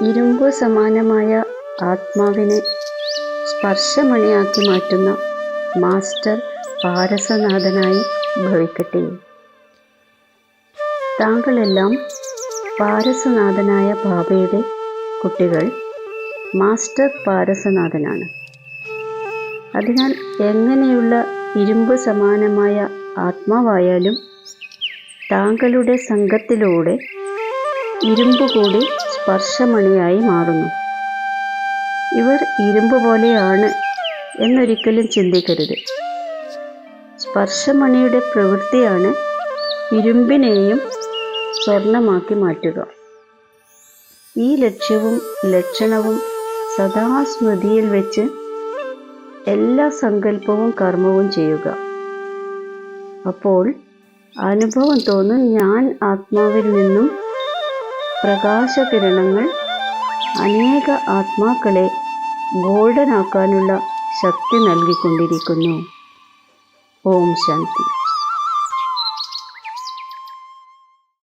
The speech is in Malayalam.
ഇരുമ്പ് സമാനമായ ആത്മാവിനെ സ്പർശമണിയാക്കി മാറ്റുന്ന മാസ്റ്റർ പാരസനാഥനായി ഭവിക്കട്ടെ. താങ്കളെല്ലാം പാരസനാഥനായ ബാബയുടെ കുട്ടികൾ. മാസ്റ്റർ പാരസനാഥനാണ്. അതിനാൽ എങ്ങനെയുള്ള ഇരുമ്പ് സമാനമായ ആത്മാവായാലും താങ്കളുടെ സംഘത്തിലൂടെ ഇരുമ്പ് കൂടി സ്പർശമണിയായി മാറുന്നു. ഇവർ ഇരുമ്പ് പോലെയാണ് എന്നൊരിക്കലും ചിന്തിക്കരുത്. സ്പർശമണിയുടെ പ്രവൃത്തിയാണ് ഇരുമ്പിനെയും സ്വർണമാക്കി മാറ്റുക. ഈ ലക്ഷ്യവും ലക്ഷണവും സദാ സ്മൃതിയിൽ വെച്ച് എല്ലാ സങ്കല്പവും കർമ്മവും ചെയ്യുക. അപ്പോൾ അനുഭവം തോന്നും, ഞാൻ ആത്മാവിൽ നിന്നും പ്രകാശകിരണങ്ങൾ അനേക ആത്മാക്കളെ ഗോൾഡൻ ആക്കാനുള്ള ശക്തി നൽകിക്കൊണ്ടിരിക്കുന്നു. ഓം ശാന്തി.